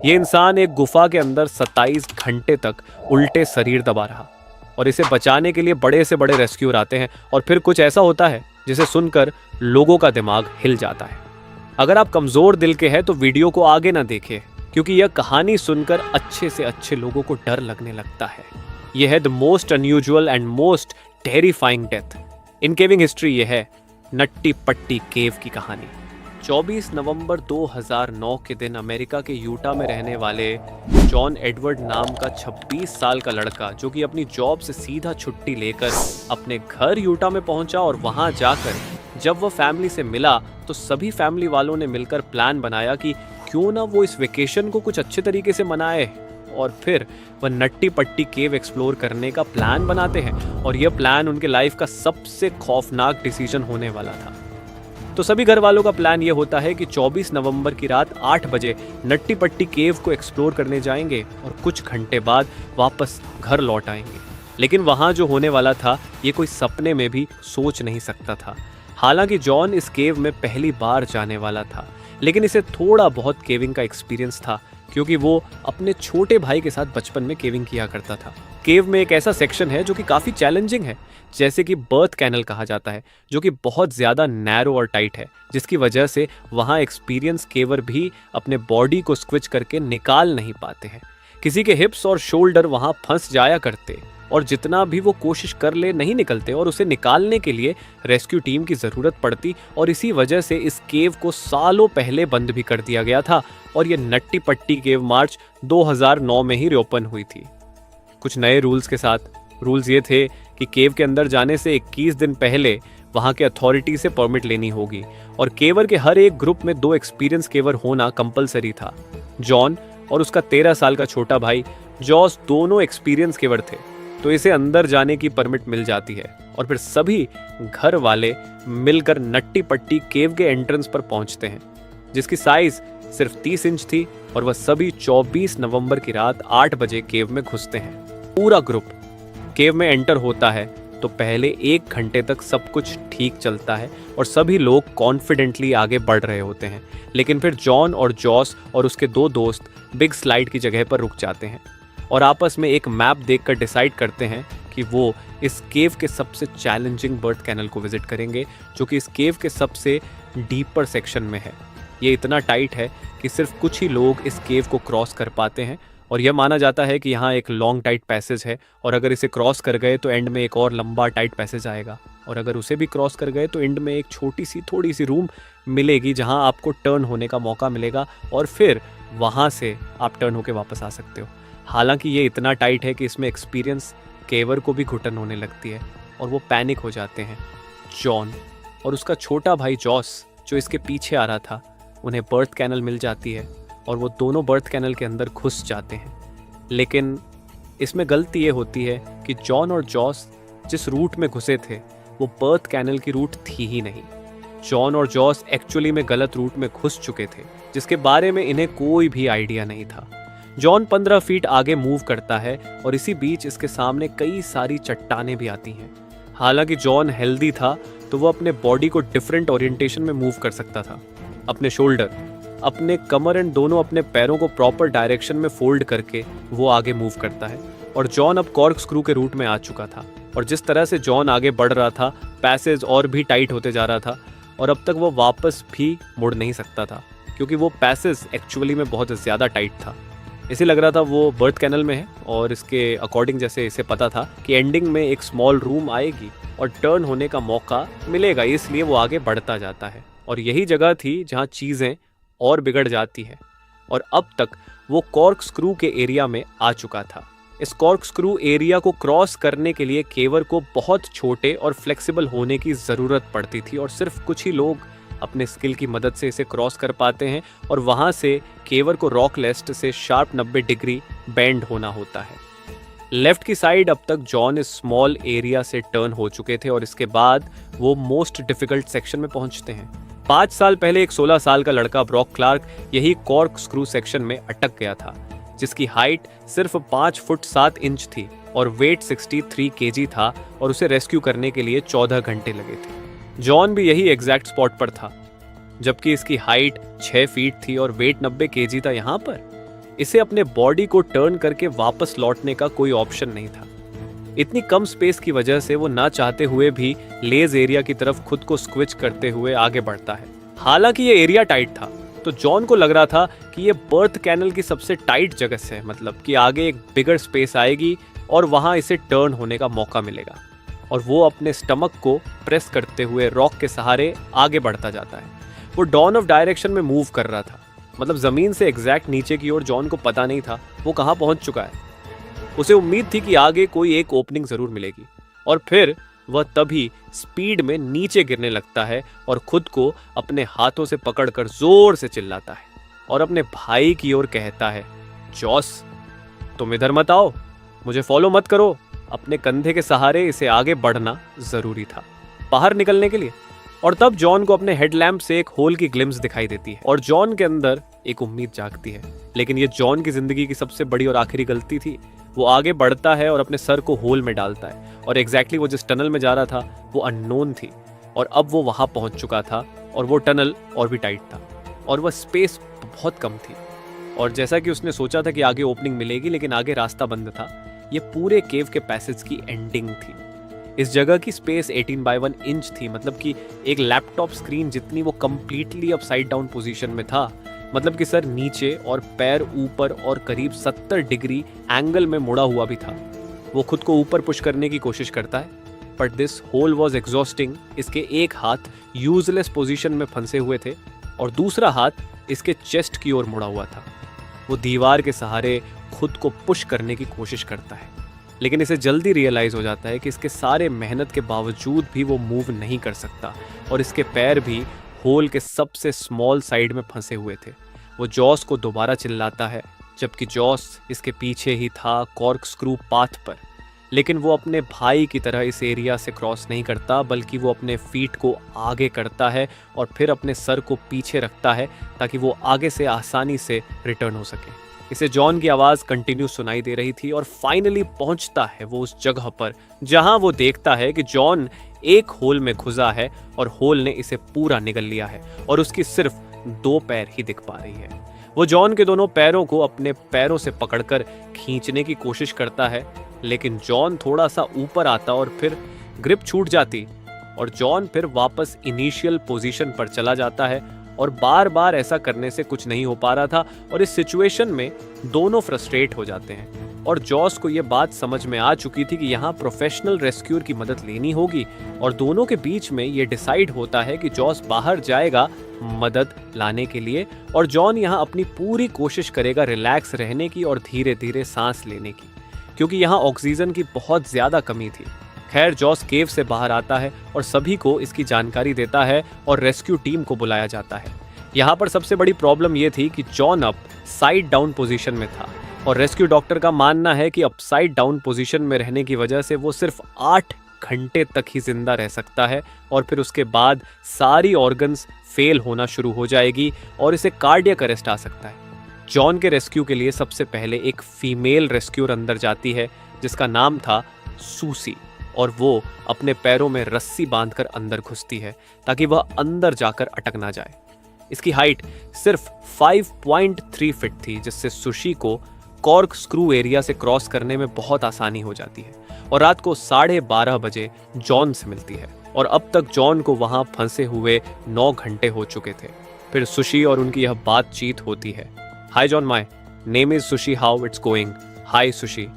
ये इंसान एक गुफा के अंदर 27 घंटे तक उल्टे शरीर दबा रहा और इसे बचाने के लिए बड़े से बड़े रेस्क्यूअर आते हैं और फिर कुछ ऐसा होता है जिसे सुनकर लोगों का दिमाग हिल जाता है। अगर आप कमजोर दिल के हैं तो वीडियो को आगे ना देखें, क्योंकि यह कहानी सुनकर अच्छे से अच्छे लोगों को डर लगने लगता है। यह है the most unusual and most terrifying death in caving history. यह है नट्टी पट्टी केव की कहानी। 24 नवंबर 2009 के दिन अमेरिका के यूटा में रहने वाले जॉन एडवर्ड नाम का 26 साल का लड़का, जो कि अपनी जॉब से सीधा छुट्टी लेकर अपने घर यूटा में पहुंचा और वहां जाकर जब वह फैमिली से मिला तो सभी फैमिली वालों ने मिलकर प्लान बनाया कि क्यों ना वो इस वेकेशन को कुछ अच्छे तरीके से मनाए, और फिर वह नट्टी पट्टी केव एक्सप्लोर करने का प्लान बनाते हैं। और यह प्लान उनके लाइफ का सबसे खौफनाक डिसीजन होने वाला था। तो सभी घर वालों का प्लान यह होता है कि 24 नवंबर की रात 8 बजे नट्टी पट्टी केव को एक्सप्लोर करने जाएंगे और कुछ घंटे बाद वापस घर लौट आएंगे। लेकिन वहां जो होने वाला था ये कोई सपने में भी सोच नहीं सकता था। हालांकि जॉन इस केव में पहली बार जाने वाला था, लेकिन इसे थोड़ा बहुत केविंग का एक्सपीरियंस था, क्योंकि वो अपने छोटे भाई के साथ बचपन में केविंग किया करता था। केव में एक ऐसा सेक्शन है जो कि काफ़ी चैलेंजिंग है, जैसे कि बर्थ कैनल कहा जाता है, जो कि बहुत ज़्यादा नैरो और टाइट है, जिसकी वजह से वहाँ एक्सपीरियंस केवर भी अपने बॉडी को स्क्विच करके निकाल नहीं पाते हैं। किसी के हिप्स और शोल्डर वहाँ फंस जाया करते और जितना भी वो कोशिश कर ले नहीं निकलते, और उसे निकालने के लिए रेस्क्यू टीम की ज़रूरत पड़ती। और इसी वजह से इस केव को सालों पहले बंद भी कर दिया गया था और ये नट्टी पट्टी केव मार्च 2009 में ही रीओपन हुई थी, कुछ नए रूल्स के साथ। रूल्स ये थे कि केव के अंदर जाने से 21 दिन पहले वहाँ के अथॉरिटी से परमिट लेनी होगी, और केवर के हर एक ग्रुप में 2 एक्सपीरियंस केवर होना कंपलसरी था। जॉन और उसका 13 साल का छोटा भाई जॉस दोनों एक्सपीरियंस केवर थे, तो इसे अंदर जाने की परमिट मिल जाती है। और फिर सभी घर वाले मिलकर नट्टी पट्टी केव के एंट्रेंस पर पहुंचते हैं, जिसकी साइज सिर्फ 30 इंच थी, और वह सभी 24 नवंबर की रात 8 बजे केव में घुसते हैं। पूरा ग्रुप केव में एंटर होता है तो पहले 1 घंटे तक सब कुछ ठीक चलता है और सभी लोग कॉन्फिडेंटली आगे बढ़ रहे होते हैं। लेकिन फिर जॉन और जॉस और उसके 2 दोस्त बिग स्लाइड की जगह पर रुक जाते हैं और आपस में एक मैप देखकर डिसाइड करते हैं कि वो इस केव के सबसे चैलेंजिंग बर्थ कैनल को विजिट करेंगे, जो कि इस केव के सबसे डीपर सेक्शन में है। ये इतना टाइट है कि सिर्फ कुछ ही लोग इस केव को क्रॉस कर पाते हैं, और यह माना जाता है कि यहाँ एक लॉन्ग टाइट पैसेज है, और अगर इसे क्रॉस कर गए तो एंड में एक और लंबा टाइट पैसेज आएगा, और अगर उसे भी क्रॉस कर गए तो एंड में एक छोटी सी थोड़ी सी रूम मिलेगी जहाँ आपको टर्न होने का मौका मिलेगा, और फिर वहाँ से आप टर्न होकर वापस आ सकते हो। हालांकि ये इतना टाइट है कि इसमें एक्सपीरियंस केवर को भी घुटन होने लगती है और वो पैनिक हो जाते हैं। जॉन और उसका छोटा भाई जॉस, जो इसके पीछे आ रहा था, उन्हें बर्थ कैनल मिल जाती है और वो दोनों बर्थ कैनल के अंदर घुस जाते हैं। लेकिन इसमें गलती ये होती है कि जॉन और जॉस जिस रूट में घुसे थे वो बर्थ कैनल की रूट थी ही नहीं। जॉन और जॉस एक्चुअली में गलत रूट में घुस चुके थे, जिसके बारे में इन्हें कोई भी आइडिया नहीं था। जॉन 15 फीट आगे मूव करता है और इसी बीच इसके सामने कई सारी चट्टानें भी आती हैं। हालांकि जॉन हेल्दी था तो वो अपने बॉडी को डिफरेंट ओरिएंटेशन में मूव कर सकता था। अपने शोल्डर, अपने कमर एंड दोनों अपने पैरों को प्रॉपर डायरेक्शन में फोल्ड करके वो आगे मूव करता है। और जॉन अब कॉर्क स्क्रू के रूट में आ चुका था, और जिस तरह से जॉन आगे बढ़ रहा था पैसेज और भी टाइट होते जा रहा था, और अब तक वो वापस भी मुड़ नहीं सकता था, क्योंकि वो पैसेज एक्चुअली में बहुत ज़्यादा टाइट था। इसे लग रहा था वो बर्थ कैनल में है, और इसके अकॉर्डिंग जैसे इसे पता था कि एंडिंग में एक स्मॉल रूम आएगी और टर्न होने का मौका मिलेगा, इसलिए वो आगे बढ़ता जाता है। और यही जगह थी जहाँ चीज़ें और बिगड़ जाती है, और अब तक वो कॉर्क स्क्रू के एरिया में आ चुका था। इस कॉर्क स्क्रू एरिया को क्रॉस करने के लिए केवर को बहुत छोटे और फ्लेक्सिबल होने की ज़रूरत पड़ती थी, और सिर्फ कुछ ही लोग अपने स्किल की मदद से इसे क्रॉस कर पाते हैं, और वहाँ से केवर को रॉक लेस्ट से शार्प 90 डिग्री बेंड होना होता है। लेफ्ट की साइड अब तक जॉन इस स्मॉल एरिया से टर्न हो चुके थे, और इसके बाद वो मोस्ट डिफिकल्ट सेक्शन में पहुंचते हैं। 5 साल पहले एक 16 साल का लड़का ब्रॉक क्लार्क यही कॉर्क स्क्रू सेक्शन में अटक गया था, जिसकी हाइट सिर्फ 5 फुट 7 इंच थी और वेट 63 केजी था, और उसे रेस्क्यू करने के लिए 14 घंटे लगे थे। जॉन भी यही एग्जैक्ट स्पॉट पर था, जबकि इसकी हाइट 6 फीट थी और वेट 90 केजी था। यहाँ पर इसे अपने बॉडी को टर्न करके वापस लौटने का कोई ऑप्शन नहीं था। इतनी कम स्पेस की वजह से वो ना चाहते हुए भी लेज एरिया की तरफ खुद को स्क्विच करते हुए आगे बढ़ता है। हालांकि ये एरिया टाइट था, तो जॉन को लग रहा था कि ये बर्थ कैनल की सबसे टाइट जगह से, मतलब कि आगे एक बिगर स्पेस आएगी और वहां इसे टर्न होने का मौका मिलेगा। और वो अपने स्टमक को प्रेस करते हुए रॉक के सहारे आगे बढ़ता जाता है। वो डॉन ऑफ डायरेक्शन में मूव कर रहा था, मतलब जमीन से एग्जैक्ट नीचे की ओर। जॉन को पता नहीं था वो कहाँ पहुंच चुका है। उसे उम्मीद थी कि आगे कोई एक ओपनिंग जरूर मिलेगी, और फिर वह तभी स्पीड में नीचे गिरने लगता है और खुद को अपने हाथों से पकड़कर जोर से चिल्लाता है और अपने भाई की ओर कहता है, जॉस तुम इधर मत आओ, मुझे फॉलो मत करो। अपने कंधे के सहारे इसे आगे बढ़ना जरूरी था बाहर निकलने के लिए। और तब जॉन को अपने हेडलैम्प से एक होल की ग्लिम्स दिखाई देती है और जॉन के अंदर एक उम्मीद जागती है। लेकिन ये जॉन की जिंदगी की सबसे बड़ी और आखिरी गलती थी। वो आगे बढ़ता है और अपने सर को होल में डालता है, और एग्जैक्टली वो जिस टनल में जा रहा था वो अननोन थी, और अब वो वहां पहुंच चुका था। और वो टनल और भी टाइट था और वह स्पेस बहुत कम थी। और जैसा कि उसने सोचा था कि आगे ओपनिंग मिलेगी, लेकिन आगे रास्ता बंद था। ये पूरे केव के पैसेज की एंडिंग थी। इस जगह की स्पेस 18x1 इंच थी, मतलब कि एक लैपटॉप स्क्रीन जितनी। वो कंप्लीटली अपसाइड डाउन पोजीशन में था, मतलब कि सर नीचे और पैर ऊपर और करीब 70 डिग्री एंगल में मुड़ा हुआ भी था। वो खुद को ऊपर पुश करने की कोशिश करता है, but this whole was exhausting. इसके एक हाथ यूजलेस पोजीशन में फंसे हुए थे और दूसरा हाथ इसके चेस्ट की ओर मुड़ा हुआ था। वो दीवार के सहारे खुद को पुश करने की कोशिश करता है, लेकिन इसे जल्दी रियलाइज हो जाता है कि इसके सारे मेहनत के बावजूद भी वो मूव नहीं कर सकता, और इसके पैर भी होल के सबसे स्मॉल साइड में फंसे हुए थे। वो जॉस को दोबारा चिल्लाता है, जबकि जॉस इसके पीछे ही था कॉर्क स्क्रू पाथ पर। लेकिन वो अपने भाई की तरह इस एरिया से क्रॉस नहीं करता, बल्कि वो अपने फीट को आगे करता है और फिर अपने सर को पीछे रखता है ताकि वो आगे से आसानी से रिटर्न हो सके। इसे जॉन की आवाज़ कंटिन्यू सुनाई दे रही थी, और फाइनली पहुंचता है वो उस जगह पर जहां वो देखता है कि जॉन एक होल में घुसा है और होल ने इसे पूरा निगल लिया है और उसकी सिर्फ 2 पैर ही दिख पा रही है। वो जॉन के दोनों पैरों को अपने पैरों से पकड़कर खींचने की कोशिश करता है, लेकिन जॉन थोड़ा सा ऊपर आता और फिर ग्रिप छूट जाती और जॉन फिर वापस इनिशियल पोजीशन पर चला जाता है। और बार बार ऐसा करने से कुछ नहीं हो पा रहा था, और इस सिचुएशन में दोनों फ्रस्ट्रेट हो जाते हैं। और जॉस को यह बात समझ में आ चुकी थी कि यहाँ प्रोफेशनल रेस्क्यूअर की मदद लेनी होगी, और दोनों के बीच में ये डिसाइड होता है कि जॉस बाहर जाएगा मदद लाने के लिए, और जॉन यहाँ अपनी पूरी कोशिश करेगा रिलैक्स रहने की और धीरे धीरे सांस लेने की, क्योंकि यहाँ ऑक्सीजन की बहुत ज्यादा कमी थी। खैर, जॉस केव से बाहर आता है और सभी को इसकी जानकारी देता है और रेस्क्यू टीम को बुलाया जाता है। यहाँ पर सबसे बड़ी प्रॉब्लम ये थी कि जॉन अब साइड डाउन पोजीशन में था, और रेस्क्यू डॉक्टर का मानना है कि अपसाइड डाउन पोजीशन में रहने की वजह से वो सिर्फ 8 घंटे तक ही जिंदा रह सकता है, और फिर उसके बाद सारी ऑर्गन्स फेल होना शुरू हो जाएगी और इसे कार्डियक अरेस्ट आ सकता है। जॉन के रेस्क्यू के लिए सबसे पहले एक फीमेल रेस्क्यूअर अंदर जाती है जिसका नाम था सूसी, और वो अपने पैरों में रस्सी बांधकर अंदर घुसती है ताकि वह अंदर जाकर अटक ना जाए। इसकी हाइट सिर्फ 5.3 फीट थी, जिससे सुशी को कॉर्क स्क्रू एरिया से क्रॉस करने में बहुत आसानी हो जाती है, और रात को 12:30 बजे जॉन से मिलती है। और अब तक जॉन को वहां फंसे हुए 9 घंटे हो चुके थे। फिर सुशी और उनकी यह बातचीत होती है। Hi John, my name is Sushi, how it's going? Hi Sushi,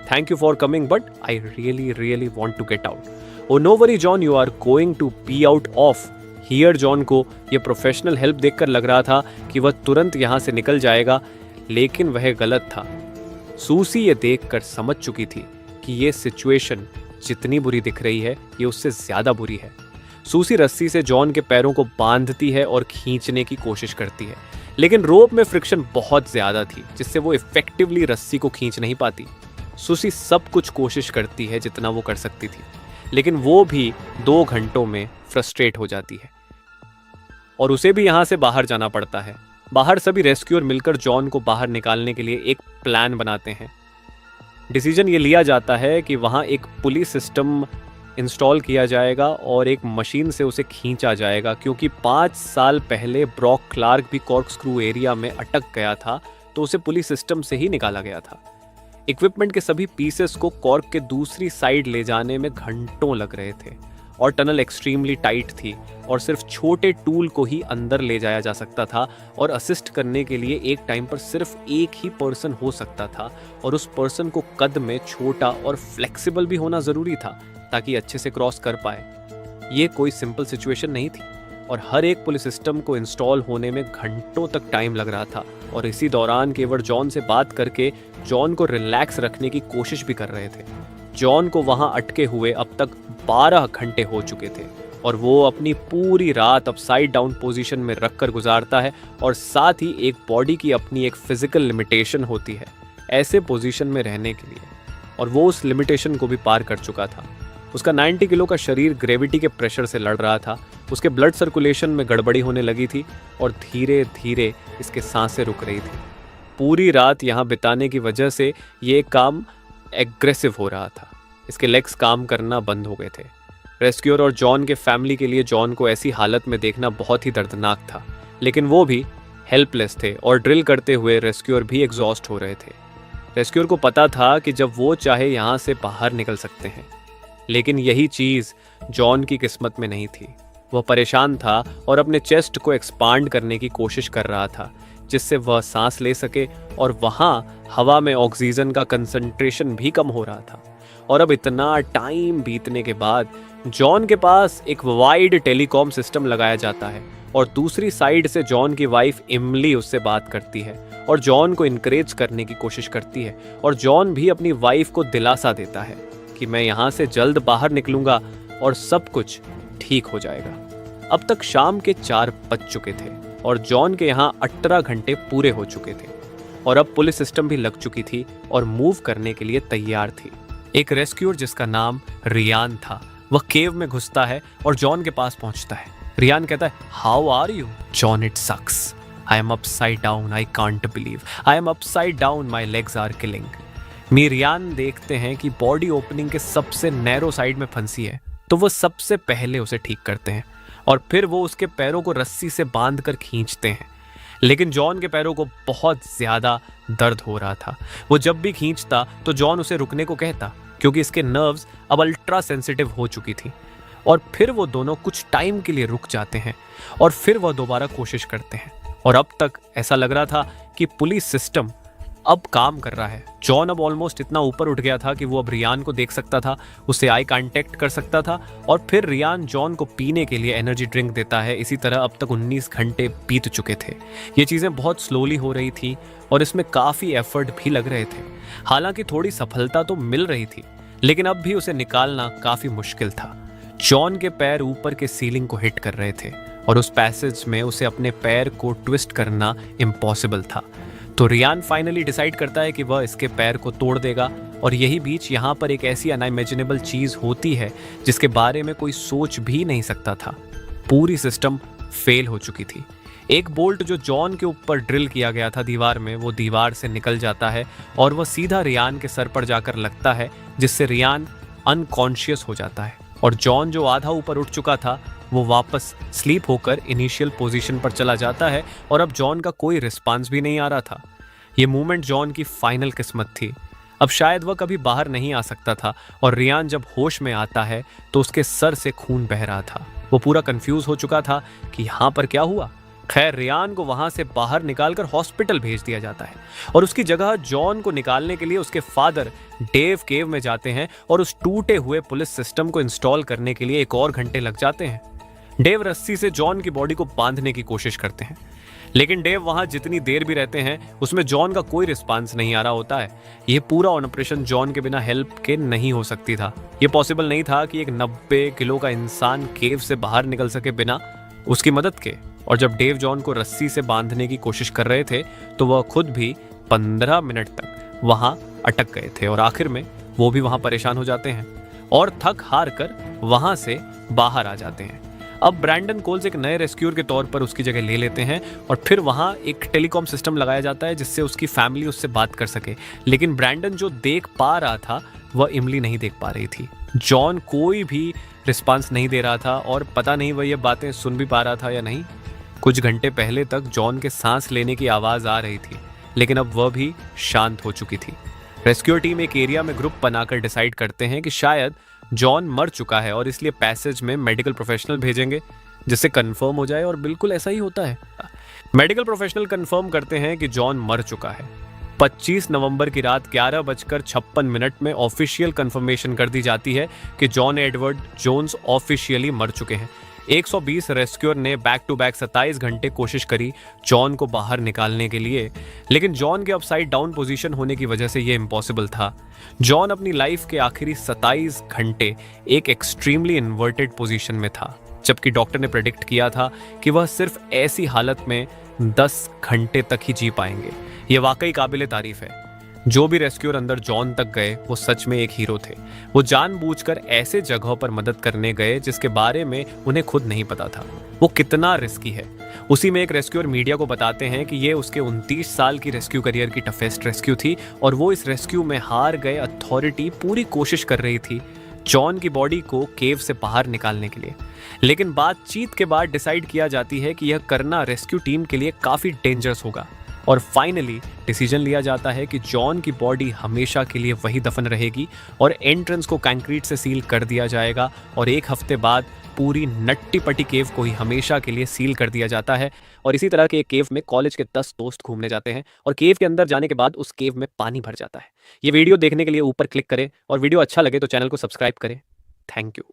thank you for coming, but I really want to get out. Oh no worry John, you are going to be out of here. John को ये professional help देखकर लग रहा था कि वह तुरंत यहाँ से निकल जाएगा, लेकिन वह गलत था। सूसी ये देखकर समझ चुकी थी कि ये सिचुएशन जितनी बुरी दिख रही है, ये उससे ज्यादा बुरी है। सूसी रस्सी से जॉन के पैरों को बांधती है और खींचने की कोशिश करती है, लेकिन रोप में फ्रिक्शन बहुत ज्यादा थी, जिससे वो इफेक्टिवली रस्सी को खींच नहीं पाती। सुसी सब कुछ कोशिश करती है जितना वो कर सकती थी, लेकिन वो भी 2 घंटों में फ्रस्ट्रेट हो जाती है और उसे भी यहाँ से बाहर जाना पड़ता है। बाहर सभी रेस्क्यूअर मिलकर जॉन को बाहर निकालने के लिए एक प्लान बनाते हैं। डिसीजन ये लिया जाता है कि वहाँ एक पुलिस सिस्टम इंस्टॉल किया जाएगा और एक मशीन से उसे खींचा जाएगा, क्योंकि 5 साल पहले ब्रॉक क्लार्क भी कॉर्क स्क्रू एरिया में अटक गया था तो उसे पुलिस सिस्टम से ही निकाला गया था। इक्विपमेंट के सभी पीसेस को कॉर्क के दूसरी साइड ले जाने में घंटों लग रहे थे और टनल एक्सट्रीमली टाइट थी और सिर्फ छोटे टूल को ही अंदर ले जाया जा सकता था और असिस्ट करने के लिए एक टाइम पर सिर्फ एक ही पर्सन हो सकता था और उस पर्सन को कद में छोटा और फ्लेक्सिबल भी होना ज़रूरी था ताकि अच्छे से क्रॉस कर पाए। ये कोई सिंपल सिचुएशन नहीं थी और हर एक पुलिस सिस्टम को इंस्टॉल होने में घंटों तक टाइम लग रहा था और इसी दौरान केवल जॉन से बात करके जॉन को रिलैक्स रखने की कोशिश भी कर रहे थे। जॉन को वहां अटके हुए अब तक 12 घंटे हो चुके थे और वो अपनी पूरी रात अपसाइड डाउन पोजीशन में रखकर गुजारता है और साथ ही एक बॉडी की अपनी एक फिजिकल लिमिटेशन होती है ऐसे पोजीशन में रहने के लिए, और वो उस लिमिटेशन को भी पार कर चुका था। उसका 90 किलो का शरीर ग्रेविटी के प्रेशर से लड़ रहा था, उसके ब्लड सर्कुलेशन में गड़बड़ी होने लगी थी और धीरे धीरे इसके सांसें रुक रही थी। पूरी रात यहाँ बिताने की वजह से ये काम एग्रेसिव हो रहा था। इसके लेग्स काम करना बंद हो गए थे। रेस्क्यूअर और जॉन के फैमिली के लिए जॉन को ऐसी हालत में देखना बहुत ही दर्दनाक था, लेकिन वो भी हेल्पलेस थे और ड्रिल करते हुए रेस्क्यूअर भी एग्जॉस्ट हो रहे थे। रेस्क्यूअर को पता था कि जब वो चाहे यहाँ से बाहर निकल सकते हैं, लेकिन यही चीज़ जॉन की किस्मत में नहीं थी। वह परेशान था और अपने चेस्ट को एक्सपांड करने की कोशिश कर रहा था जिससे वह सांस ले सके, और वहाँ हवा में ऑक्सीजन का कंसंट्रेशन भी कम हो रहा था। और अब इतना टाइम बीतने के बाद जॉन के पास एक वाइड टेलीकॉम सिस्टम लगाया जाता है और दूसरी साइड से जॉन की वाइफ इमली उससे बात करती है और जॉन को इनकरेज करने की कोशिश करती है, और जॉन भी अपनी वाइफ को दिलासा देता है कि मैं यहाँ से जल्द बाहर निकलूंगा और सब कुछ ठीक हो जाएगा। अब तक शाम के 4 बज चुके थे और जॉन के यहाँ 18 घंटे पूरे हो चुके थे और अब पुलिस सिस्टम भी लग चुकी थी और मूव करने के लिए तैयार थी। एक रेस्क्यूअर जिसका नाम रियान था, वह केव में घुसता है और जॉन के पास पहुंचता है। रियान कहता है, how are you? John, it sucks, I am upside down, I can't believe, I am upside down, my legs are killing me. Ryan देखते हैं कि बॉडी ओपनिंग के सबसे नैरो साइड में फंसी है, तो वो सबसे पहले उसे ठीक करते हैं और फिर वो उसके पैरों को रस्सी से बांध कर खींचते हैं। लेकिन जॉन के पैरों को बहुत ज़्यादा दर्द हो रहा था। वो जब भी खींचता तो जॉन उसे रुकने को कहता क्योंकि इसके नर्व्स अब अल्ट्रा सेंसिटिव हो चुकी थी, और फिर वो दोनों कुछ टाइम के लिए रुक जाते हैं और फिर वह दोबारा कोशिश करते हैं। और अब तक ऐसा लग रहा था कि पुलिस सिस्टम अब काम कर रहा है। जॉन अब ऑलमोस्ट इतना ऊपर उठ गया था कि वो अब रियान को देख सकता था, उससे आई कांटेक्ट कर सकता था, और फिर रियान जॉन को पीने के लिए एनर्जी ड्रिंक देता है। इसी तरह अब तक 19 घंटे बीत चुके थे। ये चीज़ें बहुत स्लोली हो रही थी और इसमें काफ़ी एफर्ट भी लग रहे थे। हालांकि थोड़ी सफलता तो मिल रही थी, लेकिन अब भी उसे निकालना काफ़ी मुश्किल था। जॉन के पैर ऊपर के सीलिंग को हिट कर रहे थे और उस पैसेज में उसे अपने पैर को ट्विस्ट करना इम्पॉसिबल था। तो रियान फाइनली डिसाइड करता है कि वह इसके पैर को तोड़ देगा, और यही बीच यहाँ पर एक ऐसी अनइमेजिनेबल चीज़ होती है जिसके बारे में कोई सोच भी नहीं सकता था। पूरी सिस्टम फेल हो चुकी थी। एक बोल्ट जो जॉन के ऊपर ड्रिल किया गया था दीवार में, वो दीवार से निकल जाता है और वह सीधा रियान के सर पर जाकर लगता है, जिससे रियान अनकॉन्शियस हो जाता है। और जॉन जो आधा ऊपर उठ चुका था वो वापस स्लीप होकर इनिशियल पोजीशन पर चला जाता है और अब जॉन का कोई रिस्पांस भी नहीं आ रहा था। ये मूवमेंट जॉन की फाइनल किस्मत थी। अब शायद वह कभी बाहर नहीं आ सकता था, और रियान जब होश में आता है तो उसके सर से खून बह रहा था। वो पूरा कंफ्यूज हो चुका था कि यहाँ पर क्या हुआ। खैर, रियान को वहां से बाहर निकालकर हॉस्पिटल भेज दिया जाता है और उसकी जगह जॉन को निकालने के लिए उसके फादर डेव केव में जाते हैं और उस टूटे हुए पुलिस सिस्टम को इंस्टॉल करने के लिए एक और घंटे लग जाते हैं। डेव रस्सी से जॉन की बॉडी को बांधने की कोशिश करते हैं, लेकिन डेव वहां जितनी देर भी रहते हैं उसमें जॉन का कोई रिस्पांस नहीं आ रहा होता है। ये पूरा ऑपरेशन जॉन के बिना हेल्प के नहीं हो सकती था। ये पॉसिबल नहीं था कि एक 90 किलो का इंसान केव से बाहर निकल सके बिना उसकी मदद के। और जब डेव जॉन को रस्सी से बांधने की कोशिश कर रहे थे तो वह खुद भी 15 मिनट तक वहां अटक गए थे और आखिर में वो भी वहां परेशान हो जाते हैं और थक हार कर वहां से बाहर आ जाते हैं। अब ब्रैंडन कोल्स एक नए रेस्क्यूअर के तौर पर उसकी जगह ले लेते हैं और फिर वहाँ एक टेलीकॉम सिस्टम लगाया जाता है जिससे उसकी फैमिली उससे बात कर सके। लेकिन ब्रैंडन जो देख पा रहा था वह इमली नहीं देख पा रही थी। जॉन कोई भी रिस्पांस नहीं दे रहा था और पता नहीं वह ये बातें सुन भी पा रहा था या नहीं। कुछ घंटे पहले तक जॉन के सांस लेने की आवाज़ आ रही थी, लेकिन अब वह भी शांत हो चुकी थी। रेस्क्यू टीम एक एरिया में ग्रुप बनाकर डिसाइड करते हैं कि शायद जॉन मर चुका है और इसलिए पैसेज में मेडिकल प्रोफेशनल भेजेंगे जिससे कंफर्म हो जाए, और बिल्कुल ऐसा ही होता है। मेडिकल प्रोफेशनल कंफर्म करते हैं कि जॉन मर चुका है। 25 नवंबर की रात 11:56 में ऑफिशियल कंफर्मेशन कर दी जाती है कि जॉन एडवर्ड जोन्स ऑफिशियली मर चुके हैं। 120 रेस्क्यूअर ने बैक टू बैक 27 घंटे कोशिश करी जॉन को बाहर निकालने के लिए, लेकिन जॉन के अपसाइड डाउन पोजीशन होने की वजह से यह इम्पॉसिबल था। जॉन अपनी लाइफ के आखिरी 27 घंटे एक एक्सट्रीमली इन्वर्टेड पोजीशन में था, जबकि डॉक्टर ने प्रेडिक्ट किया था कि वह सिर्फ ऐसी हालत में 10 घंटे तक ही जी पाएंगे। यह वाकई काबिले तारीफ है। जो भी रेस्क्यूअर अंदर जॉन तक गए वो सच में एक हीरो थे। वो जानबूझकर ऐसे जगहों पर मदद करने गए जिसके बारे में उन्हें खुद नहीं पता था वो कितना रिस्की है। उसी में एक रेस्क्यूअर मीडिया को बताते हैं कि ये उसके 29 साल की रेस्क्यू करियर की टफेस्ट रेस्क्यू थी और वो इस रेस्क्यू में हार गए अथॉरिटी पूरी कोशिश कर रही थी जॉन की बॉडी को केव से बाहर निकालने के लिए। लेकिन बातचीत के बाद डिसाइड किया जाती है कि यह करना रेस्क्यू टीम के लिए काफ़ी डेंजरस होगा, और फाइनली डिसीजन लिया जाता है कि जॉन की बॉडी हमेशा के लिए वही दफन रहेगी और एंट्रेंस को कंक्रीट से सील कर दिया जाएगा, और एक हफ्ते बाद पूरी नट्टी पट्टी केव को ही हमेशा के लिए सील कर दिया जाता है। और इसी तरह के एक केव में कॉलेज के 10 दोस्त घूमने जाते हैं और केव के अंदर जाने के बाद उस केव में पानी भर जाता है। ये वीडियो देखने के लिए ऊपर क्लिक करें और वीडियो अच्छा लगे तो चैनल को सब्सक्राइब करें। Thank you.